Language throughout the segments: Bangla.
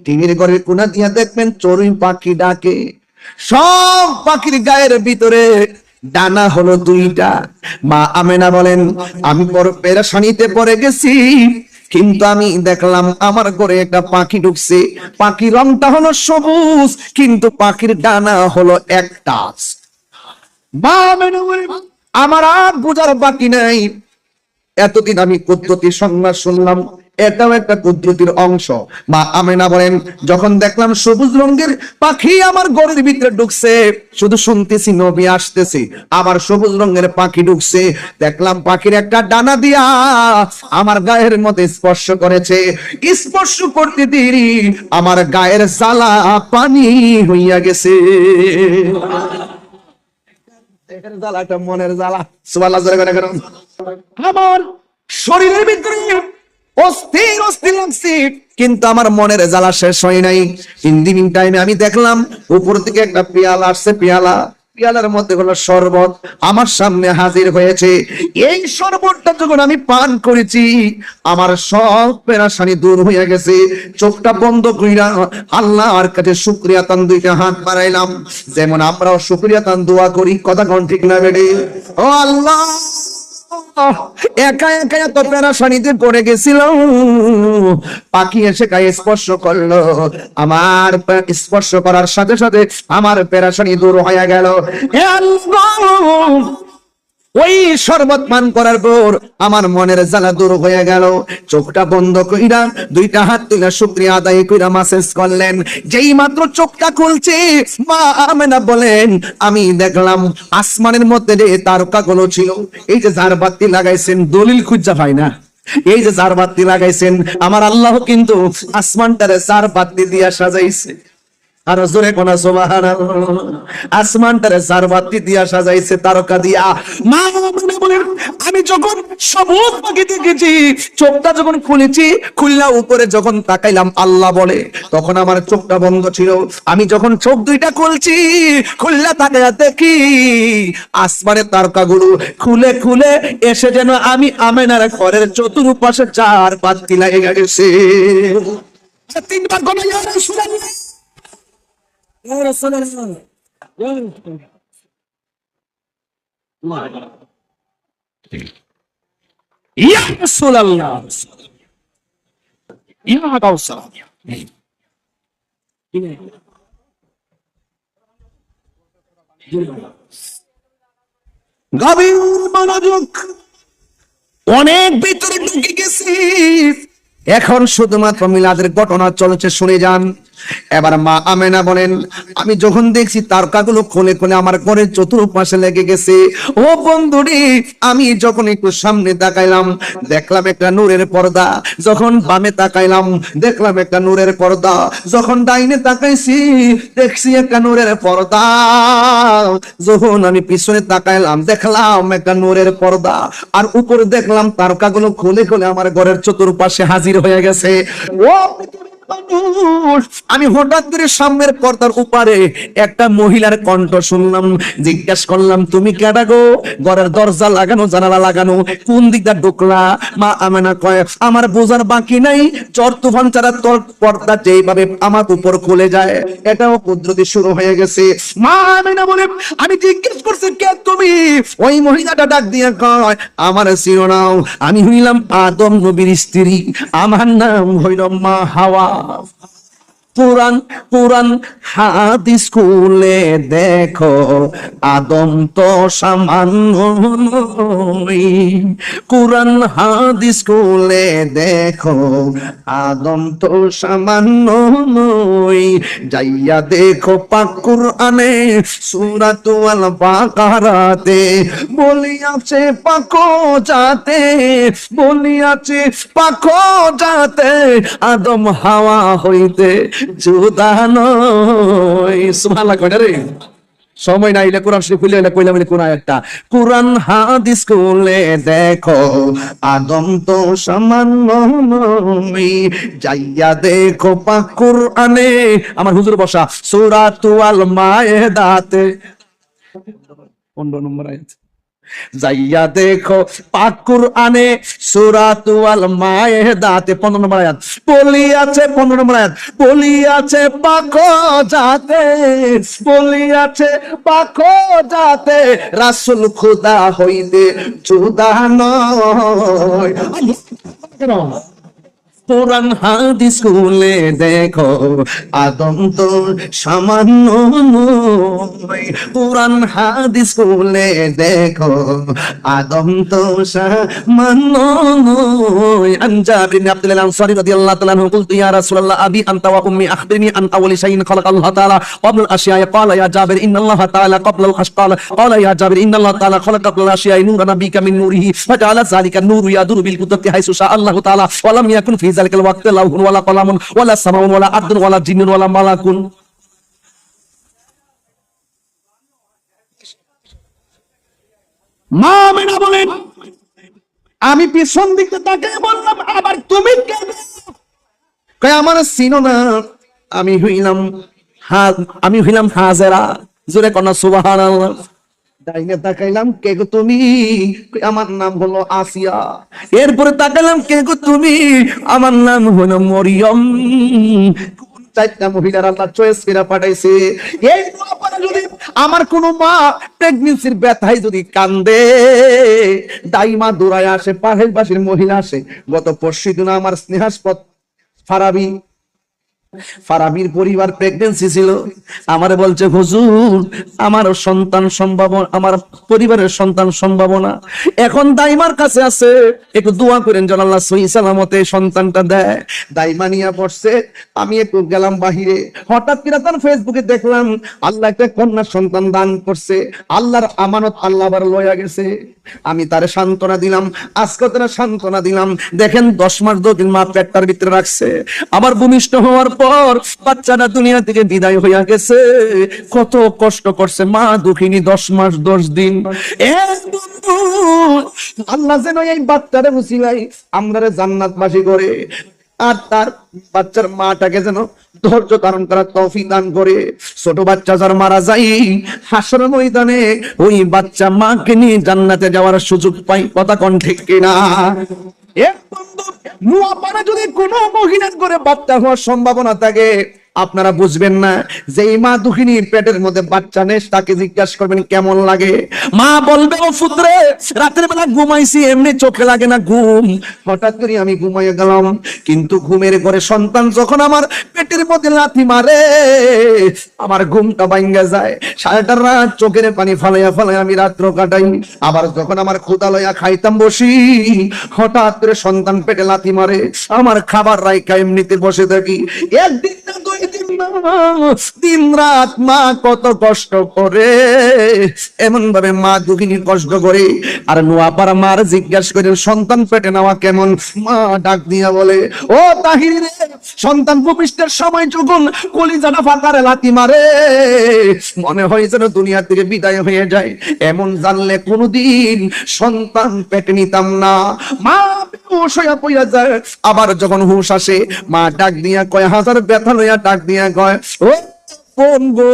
টিনের ঘরের কোণা দিয়া দেখবেন চড়ুই পাখি ডাকে। সব পাখির গায়ের ভিতরে ডানা হলো দুইটা। মা আমেনা বলেন, আমি বড় পেরেশানিতে পড়ে গেছি, কিন্তু আমি দেখলাম আমার ঘরে একটা পাখি ঢুকছে। পাখির রংটা হলো সবুজ, কিন্তু পাখির ডানা হলো একটা। মা আমেনা বলেন, আমার আর বোঝার বাকি নাই। এতদিন আমি পদ্ধতির সংজ্ঞা শুনলাম, এটাও একটা পদ্ধতির অংশ। মা আমেনা বলেন, যখন দেখলাম সবুজ রঙের পাখি আমার ঘরের ভিতরে ঢুকছে, শুধু শুনতেছি নবী আসতেছি, আবার সবুজ রঙের পাখি ঢুকছে, দেখলাম পাখির একটা ডানা দিয়া আমার গায়ের মধ্যে স্পর্শ করেছে। স্পর্শ করতে দেরি আমার গায়ের জ্বালা পানি হইয়া গেছে। জ্বালাটা মনের জ্বালা। সুবহানাল্লাহ জোরে করে করুন। আমার শরীরের ভিতরে অস্থির অস্থির লাগছে, কিন্তু আমার মনের জ্বালা শেষ হয় নাই। ইন টাইমে আমি দেখলাম উপর থেকে একটা পেয়ালা আসছে, পেয়ালার মধ্যে হলো শরবত আমার সামনে হাজির হয়েছে। এই শরবতটা যখন আমি পান করেছি, আমার সব পেরেশানি দূর হয়ে গেছে। চোখটা বন্ধ কইরা আল্লাহর কাছে শুকরিয়া তান দুইটা হাত বাড়াইলাম, যেমন আমরাও শুকরিয়া তান দোয়া করি। কথা কোন ঠিক না বেডি? ও আল্লাহ, একা একা এত পেরেশানিতে পড়ে গেছিলাম, পাখি এসে গায়ে স্পর্শ করলো, আমার স্পর্শ করার সাথে সাথে আমার পেরেশানি দূর হয়ে গেল। হে আল্লাহ, ওই শরবত পান করার পর আমার মনের জ্বালা দূর হয়ে গেল। চোখটা বন্ধ কইরা দুইটা হাত তুলে শুকরিয়া আদায় কইরা মাসেজ করলেন। যেই মাত্র চোখটা খুলছে, মা আমেনা বলেন, আমি দেখলাম আসমানের মধ্যে যে তারকাগুলো ছিল, এই যে ঝাড়বাতি লাগাইছেন, দলিল খুঁজা পায় না, এই যে ঝাড়বাতি লাগাইছেন, আমার আল্লাহ কিন্তু আসমানটারে ঝাড়বাতি দিয়া সাজাইছে। আর জোরে কোনা সুবহানাল্লাহ। আসমানটারে ঝাড়বাতি দিয়া সাজাইছে, তারকা দিয়া। মা আমেনা বলেন, আমি যখন সবুজ পাখি দেখেছি, চোখটা যখন খুলেছি, খুললা উপরে যখন তাকাইলাম, আল্লাহ বলে, তখন আমার চোখটা বন্ধ ছিল। আমি যখন চোখ দুইটা খুলছি, খুললা তাকাইয়া দেখি আসমানের তারকাগুলো খুলে খুলে এসে যেন আমি আমেনার ঘরের চতুর্পাশে ঝাড়বাতি লাগে গেছে। তিনবার গলা ইয়া রাসূলুল্লাহ, ইয়া রাসূলুল্লাহ, ইয়া রাসূলুল্লাহ, ইয়া গাউসা। গভীর মনোযোগ, অনেক ভিতরে ঢুকে গেছি। এখন শুধুমাত্র মিলাদের ঘটনা চলছে, শুনে যান। এবার মা আমেনা বলেন, আমি যখন দেখছি তারকাগুলো খুলে খুলে আমার ঘরের চতুর্পাশে লেগে গেছে, ও বন্ধুরে, আমি যখন একটু সামনে তাকাইলাম, দেখলাম একটা নূরের পর্দা। যখন বামে তাকাইলাম, দেখলাম একটা নূরের পর্দা। যখন ডাইনে তাকাইছি, দেখছি একটা নূরের পর্দা। যখন আমি পিছনে তাকাইলাম, দেখলাম একটা নূরের পর্দা। আর উপরে দেখলাম তারকাগুলো খুলে খুলে আমার ঘরের চতুর্পাশে হাজির হয়ে গেছে। ও আমি হঠাৎ করে সামনের পর্দার উপরে একটা মহিলার কণ্ঠ শুনলাম। জিজ্ঞেস করলাম, তুমি কেডা গো? ঘরের দরজা লাগানো, জানালা লাগানো, কোন দিকটা ঢুকলা? মা আমেনা কয়, আমার বোঝার বাকি নাই, ঝড় তুফান ছাড়া তোর পর্দা যেভাবে আমার উপর খুলে যায়, এটাও কুদরতি শুরু হয়ে গেছে। মা আমেনা বলে, আমি জিজ্ঞেস করছি, কে তুমি? ওই মহিলাটা ডাক দিয়ে কয়, আমার শিরোনাম, আমি হইলাম আদম নবীর স্ত্রী, আমার নাম হইল মা হাওয়া। পুরান হাদিস খুলে দেখো, আদম তো সামান্য নয়। কুরআন হাদিস খুলে দেখো, আদম তো সামান্য নয়। যাইয়া দেখো পাক কুরআনে সূরাতুল বাকারাতে বলিয়াছে পাকো যাতে, বলিয়াছে পাকো যাতে আদম হাওয়া হইতে জুদা নয়। সুবহানাল্লাহ কইরা রে, সময় নাইলে কোরআন শরীফ খুলে এলে কইলাম কোন আয়াতটা। কুরআন হাদিস খুলে দেখো, আদম তো সামান্য নয়। যাইয়া দেখো পাক কুরআনে, আমার হুজুর বসা, সূরাতুল মায়েদাতে 15 নম্বর আয়াত। যাইয়া দেখো পাক কুরআনে সূরাতুল মায়েদাতে 15 নম্বর আয়াত বলি আছে, 15 নম্বর আয়াত বলি আছে পাক যাতে, বলি আছে পাক যাতে রাসূল খোদা হইতে জুদা নয়। পুরান হাদিস খুলে দেখো আদম তো সামান্য নয়, পুরান হাদিস খুলে দেখো আদম তো সামান্য নয়। আন জাবির ইবনে আব্দুল্লাহ আল-আনসারী রাদিয়াল্লাহু তাআলা আনহু কুলতু ইয়া রাসূলুল্লাহ আবি আনতা ওয়া উম্মি আখবিরনি আন আউয়ালি শাইইন খালাকাল্লাহু তাআলা ক্বাবলা আল-আশিয়া। ক্বালা ইয়া জাবির ইন্নাল্লাহা তাআলা ক্বাবলা আল-খাশকাল। ক্বালা ইয়া জাবির ইন্নাল্লাহা তাআলা খালাকা ক্বাবলা আল-আশিয়া নূরান নাবিকা মিন নূরিহি ফাজাআলা যালিকা নূরু ইয়াদুরু বিল কুদরতি হাইসু শা আল্লাহু তাআলা ওয়া লাম ইয়াকুন ফি যালিকাল ওয়াক্তি লাহুন ওয়ালা কলামুন ওয়ালা সামাউন ওয়ালা আরদুন ওয়ালা জিন্নুন ওয়ালা মালাকুন। মা আমিনা বলেন আমি পিছন দিকে তাকিয়ে বললাম আবার তুমি কে? কয় আমার চিনো না, আমি হইলাম হাজেরা। জোরে কন্যা সুবহানাল্লাহ। ডাইনে তাকাইলাম কে গো তুমি? আমার নাম হলো আসিয়া। এরপরে তাকাইলাম কে গো তুমি? আমার নাম হলো মরিয়ম। চারটা মহিলার আল্লাহ চয়েস করে পাঠাইছে। এই ব্যাপারে যদি আমার কোন মা প্রেগন্যান্সির ব্যথায় যদি কান্দে, দাইমা দৌড়ায় আসে, পাশের পাশের মহিলা আসে। গত পরশুদিন আমার স্নেহাস্পদ ফারাবির পরিবার প্রেগন্যান্সি ছিল, আমারে বলছে হুজুর আমার সন্তান সম্ভাবনা, আমার পরিবারের সন্তান সম্ভাবনা এখন দাইমার কাছে আছে, একটু দোয়া করেন যেন আল্লাহ সহি সালামতে সন্তানটা দেয়। দাইমা নিয়ে পড়ছে। আমি একটু গেলাম বাহিরে, হঠাৎ করে তার ফেসবুকে দেখলাম আল্লাহ একটা কন্যা সন্তান দান করছে। আল্লাহর আমানত আল্লাহ আবার লয়া গেছে। আমি তারে সান্ত্বনা দিলাম, আজকে তারা সান্ত্বনা দিলাম। দেখেন 10 মাস 2 দিন মা পেটটার ভিতরে রাখছে, আবার ভূমিষ্ঠ হওয়ার পর বাচ্চাটা দুনিয়া থেকে বিদায় হইয়া গেছে। কত কষ্ট করছে মা দুঃখিনী 10 মাস 10 দিন। আল্লাহ যেন এই বাচ্চারে উসিলাই আমরারে জান্নাতবাসী করে, আর তার বাচ্চার মাটাকে যেন ধৈর্য ধারণ করার তৌফিক দান করে। ছোট বাচ্চা যার মারা যায় হাসরের ময়দানে ওই বাচ্চা মাকে নিয়ে জান্নাতে যাওয়ার সুযোগ পাই। কথা কোন ঠিক কিনা? এক বন্ধু মুআপারে যদি কোনো মহিলার করে বাচ্চা হওয়ার সম্ভাবনা থাকে, আপনারা বুঝবেন না যে এই মা দুঃখিনী পেটের মধ্যে বাচ্চা নেই, তাকে জিজ্ঞাসা করবেন কেমন লাগে। মা বলবে ও পুত্রে রাতের বেলা ঘুমাইছি, এমনি চোখে লাগে না ঘুম, হঠাৎ করে আমি ঘুমাইয়ে গেলাম, কিন্তু ঘুমের ঘরে সন্তান যখন আমার পেটের মধ্যে লাথি মারে আমার ঘুমটা ভাঙ্গা যায়। সারাটা রাত চোখের পানি ফালাইয়া ফালাইয়া আমি রাত্র কাটাই। আবার যখন আমার ক্ষুধা লইয়া খাইতাম বসি, হঠাৎ করে সন্তান পেটে লাথি মারে, আমার খাবার রাইখা এমনিতে বসে থাকি। একদিন না দুই দিন না, দিন রাত মা কত কষ্ট করে, এমন ভাবে মা দুঃখিনী কষ্ট করে। আর নোয়াপাড়া মার জিজ্ঞাসা করে সন্তান পেটে নেওয়া কেমন? মা ডাক দিয়া বলে ও তাহির রে, সন্তান ভূমিষ্ঠের সময় যখন কলিজাটা ফাঁকারে লাথি মারে মনে হয় যেন দুনিয়া থেকে বিদায় হয়ে যায়। এমন জানলে কোনদিন সন্তান পেটে নিতাম না। মা হুশ হইয়া পইয়া যায়। আবার যখন হুশ আসে মা ডাক দিয়া কয়, হাজার ব্যথা লইয়া ডাক দিয়া কয় ও বন্ধু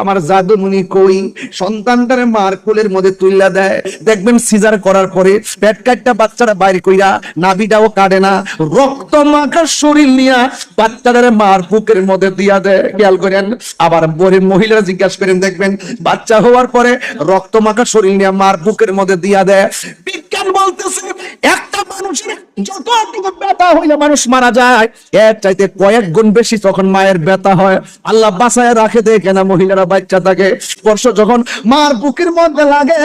আমার জাদুমণি কই? সন্তানটারে মার কোলের মধ্যে তুইলা দেয়। দেখবেন সিজার করার পরে পেট কাটটা বাচ্চারা বাইরে কইরা নাভিটাও কাটে না, রক্ত মাখা শরীর নিয়া বাচ্চাটারে মার বুকের মধ্যে দিয়া দেয়। খেয়াল করেন। আবার বরের মহিলারা জিজ্ঞাসা করেন, দেখবেন বাচ্চা হওয়ার পরে রক্ত মাখা শরীর নিয়ে মার বুকের মধ্যে দিয়া দেয়। বিজ্ঞান বলতেছে একটা মানুষের যতটুকু ব্যথা হইলে মানুষ মারা যায়, এর চাইতে কয়েক গুণ বেশি তখন মায়ের ব্যথা হয়। আল্লাহ বাঁচায় রাখে দেখে না মহিলারা বাচ্চা থাকে স্পর্শ যখন মার বুকের মধ্যে লাগে,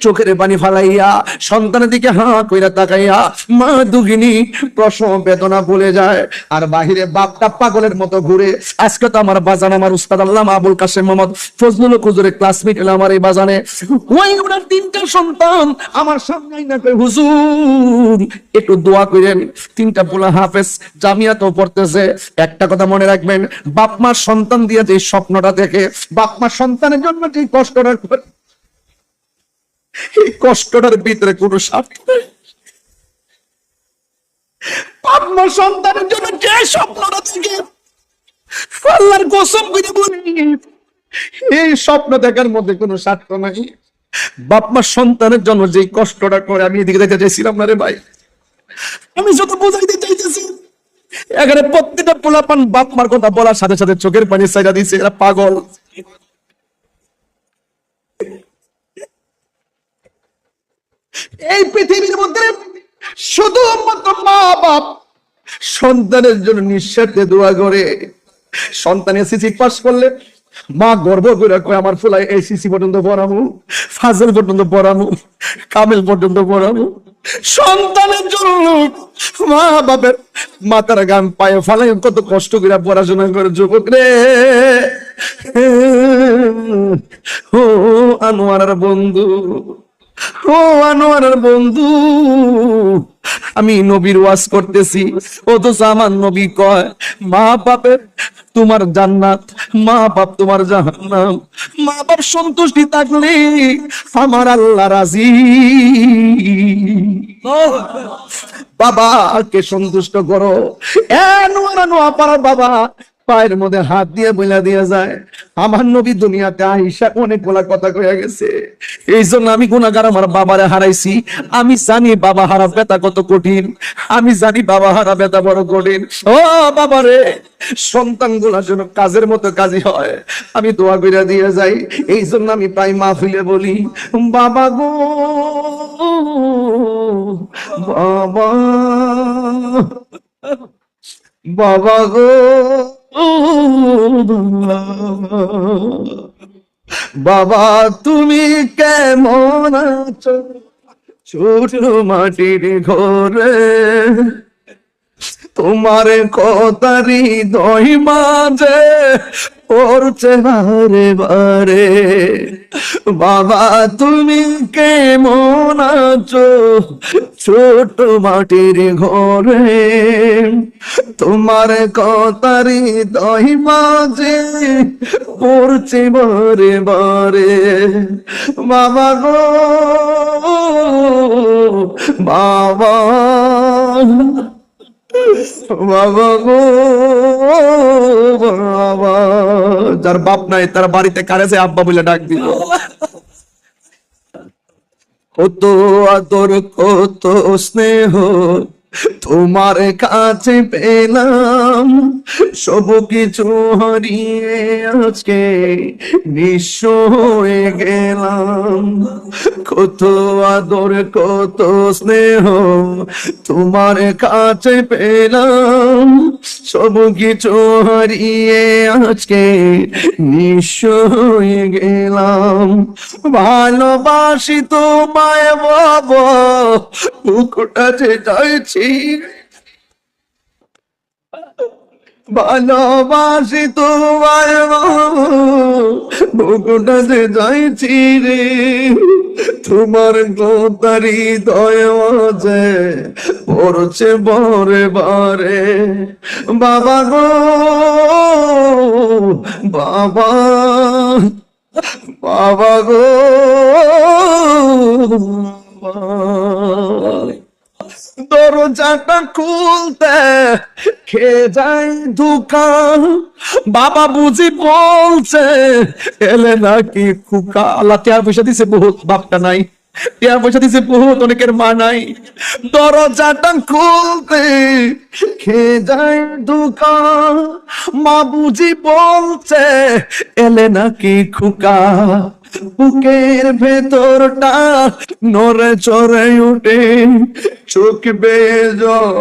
চোখের পানি ফালাইয়া সন্তানের দিকে হাঁ কইরা তাকাইয়া মা দুঃখিনী প্রসব বেদনা ভুলে যায়। আর বাহিরে বাপটা পাগলের মতো ঘুরে। আজকে তো আমার বাজান, আমার উস্তাদ আল্লামা আবুল কাসেম মোহাম্মদ ফজলুল হুজুরের ক্লাসমেট হলো আমার এই বাজানে। ওই ওনার 3টা সন্তান আমার সামনে না কই হুজুর একটু দোয়া করেন। 3টা পোলা হাফেজ জামিয়াতেও পড়তেছে। একটা কথা মনে রাখবেন, বাপ মার সন্তান দিয়ে যে স্বপ্নটা দেখে, বাপ মার সন্তানের জন্য যে কষ্টটা করে, এই কষ্টটার ভিতরে কোনো স্বার্থ নেই। বাপ মার সন্তানের জন্য যে স্বপ্নটা দেখে, আল্লাহর কসম করে বলি এই স্বপ্ন দেখার মধ্যে কোনো স্বার্থ নাই। বাপ মা সন্তানের জন্য যে কষ্টটা করে, আমি এদিকে দেখতে চাইছিলাম না রে ভাই। আমি যত বোঝাইতে চাইতেছি, এখানে প্রত্যেকটা পোলাপান বাপ মার কথা বলার সাথে সাথে চোখের পানি সাইডা দিচ্ছে, এরা পাগল। এই পৃথিবীর মধ্যে শুধুমাত্র মা বাপ সন্তানের জন্য নিঃস্বার্থে দোয়া করে। সন্তান এসএসসি পাস করলে মা গর্ব করে কয় আমার ফুলাই এসএসসি পর্যন্ত পড়াবো, ফাজল পর্যন্ত পড়াবো, কামিল পর্যন্ত পড়াবো। সন্তানের জন্য মা বাপের মাথার গান পায়ে ফালাই কত কষ্ট করে পড়াশোনা করে যুবক রে। ও আনোয়ারের বন্ধু, ও আনোয়ারের বন্ধু, আমি নবীর ওয়াজ করতেছি, অথচ আমার নবী কয় মা বাপের তোমার জান্নাত, মা বাপ তোমার জাহান্নাম। মা বাপ সন্তুষ্টি থাকলে আমার আল্লাহ রাজি। বাবাকে সন্তুষ্ট করো। পাড়ার বাবা পায়ের মধ্যে হাত দিয়ে বইলা দিয়ে যায়, আমার নবী দুনিয়াতে আইসা অনেক বলা কথা কয়ে গেছে, এই জন্য আমি গুনাহগার আমার বাবারে হারাইছি। আমি জানি বাবা হারা ব্যথা কত কঠিন, আমি জানি বাবা হারা ব্যথা বড় কঠিন। ও বাবারে, সন্তান গুলার জন্য কাজের মতো কাজই হয়, আমি দোয়া কইরা দিয়ে যাই। এই জন্য আমি প্রায় মাহফিলে বলি, বাবা গো বাবা, বাবা গো বাবা, তুমি কেমন আছো ছোট মাটির ঘরে, তোমার কথারি দই মাঝে পড়ছে বারে বারে। বাবা তুমি কেমন আছো ছোট মাটির ঘরে, তোমার কথারি দই মাঝে পড়ছে বারে বারে। বাবা গো বাবা, বাবা গো বাবা। যার বাপ নাই তার বাড়িতে কারেছে আব্বা বলে ডাক দিল। কত আদর কত স্নেহ তোমার কাছে পেলাম, সব কিছু হারিয়ে আজকে নিঃস্ব হয়ে গেলাম। কত আদর কত স্নেহ তোমার কাছে পেলাম, সব কিছু হারিয়ে আজকে নিঃস্ব হয়ে গেলাম। ভালোবাসি তোমায় বাবা, বুকটা যে যাইছি, ভালোবাসি তোমার বুকটা যে যাইছি রে, তোমার গোতারি দয় যে পড়ছে বারে বারে। বাবা গো বাবা, বাবা গো দরজাটা খুলতে খেয়ে যায় দোকান, বাবা বুঝি বলছে এলে নাকি খুকা। আল্লাহ টাকা পয়সা দিছে বহুত, বাপটা নাই, টাকা পয়সা দিছে বহুত, অনেকের মা নাই। দরজাটা খুলতে খেয়ে যায় দোকান, মা বুঝি বলছে এলে নাকি খুকা। বুকের ভেতরটা নড়ে চড়ে উঠে, চোখ বেয়ে জল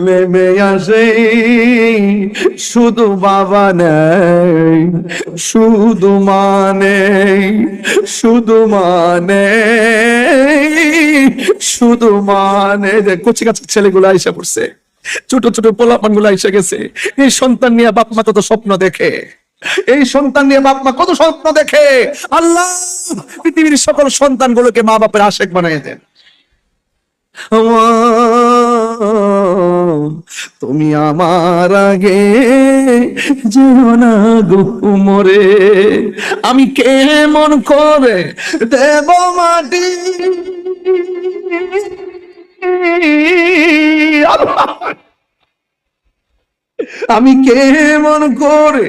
নেমে আসে, শুধু বাবা নেই, শুধু মানে, শুধু মানে, শুধু মানে। কচি কাছে ছেলেগুলো আইসা পড়ছে, ছোট ছোট পোলাপান গুলো আইসা গেছে। এই সন্তান নিয়ে বাপ মা কত স্বপ্ন দেখে, এই সন্তান নিয়ে বাপ মা কত স্বপ্ন দেখে। আল্লাহ পৃথিবীর সকল সন্তান গুলোকে মা বাপের আশেক বানিয়ে দেন। তুমি আমার আগে যেও না গো মরে, আমি কেমন করে দেব মাটি। আমি কেমন করে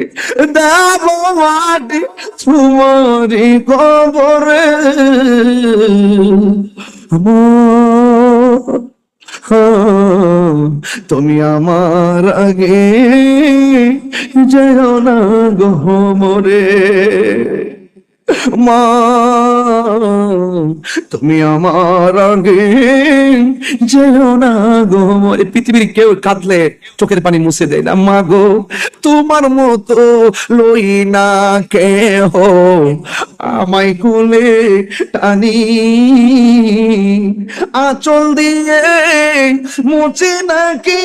দেব মাটি তোমারি কবরে আমার, তুমি আমার আগে যেও না গো মরে। মা তুমি আমার আগে যেও না গো মরে। পৃথিবীর কেউ কাঁদলে চোখের পানি মুছে দেয় না। মা গো তোমার মতো লই না কেহ আমায় কোলে টানি, আঁচল দিয়ে মুছে নাকি,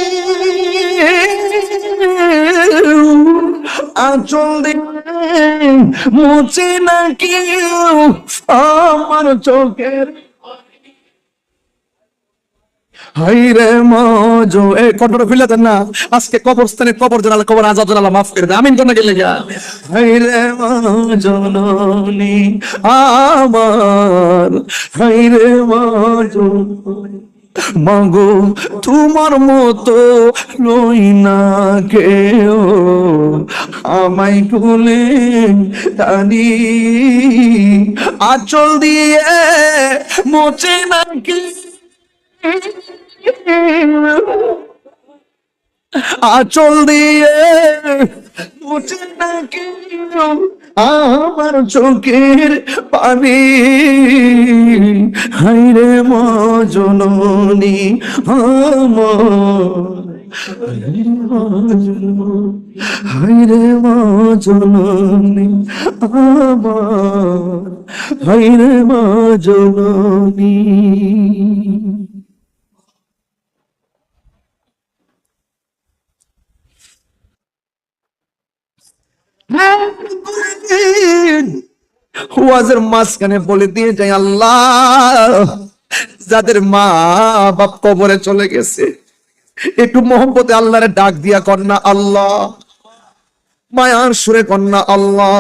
আঁচল দিয়ে মুছে নাকি আমার চোখের। হাইরে মজো এ কটর ফিলে দেন না, আজকে কবরস্থানে কবর জানালা কবর আজাদ জানালা মাফ করে দে, আমিন তো না গেলে গা। হাইরে মজননী আমার, হাইরে মজো মাগো তোমার মতো লই না কেউ আমায় কোলে টানি, আঁচল দিয়ে মোচে নাকি, আঁচল দিয়ে মুছে নাকি আমার চোখের পানি। হাইরে মজননী আমার, হাইরে মজননী আমার, হাইরে মজননী। ওয়াজের মাঝখানে বলে দিয়ে যাই, আল্লাহ যাদের মা বাপ কবরে চলে গেছে একটু মোহব্বতে আল্লাহরে ডাক দিয়া কন্যা আল্লাহ, মায়ার সুরে কন্যা আল্লাহ।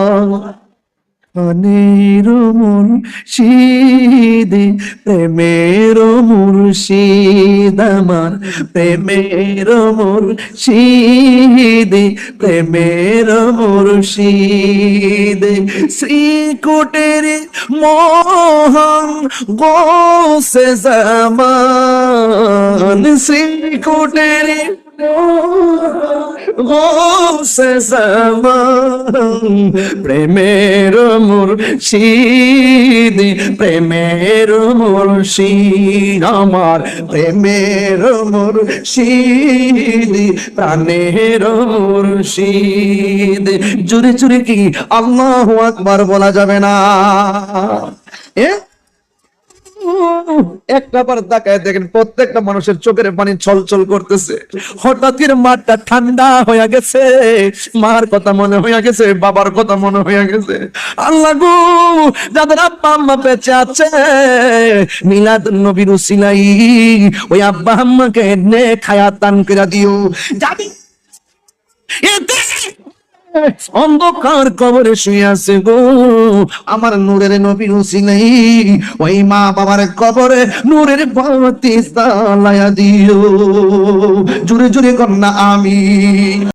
প্রাণের মুর্শিদ প্রেমের মুর্শিদ আমার, প্রেমের মুর্শিদ প্রেমের মুর্শিদ, শ্রীকুটের মোহন গোসে জামান, শ্রীকুটের গোসে জামান, প্রেমের মুর্শিদ প্রেমের মুর্শিদ আমার, প্রেমের মুর্শিদ প্রাণের মুর্শিদ। জোরে জোরে কি আল্লাহু আকবার বলা যাবে না? একটা বার তাকায় দেখেন প্রত্যেকটা মানুষের চোখের পানি ছলছল করতেছে। হঠাৎ করে মাঠটা ঠান্ডা হয়ে গেছে, মার কথা মনে হয়ে গেছে, বাবার কথা মনে হয়ে গেছে। আল্লাহ গো যাদের আব্বা আম্মা বেঁচে আছে মিলাদ নবীর উসিলাই ওই আব্বা আম্মাকে নে খায়া দান করে দিও। যাবি অন্ধকার কবরে শুয়ে আছে গো আমার নূরের নবীর উসিলাই ওই মা বাবার কবরে নূরের বাতি জ্বালায়া দিও। জোরে জোরে কন্যা আমিন।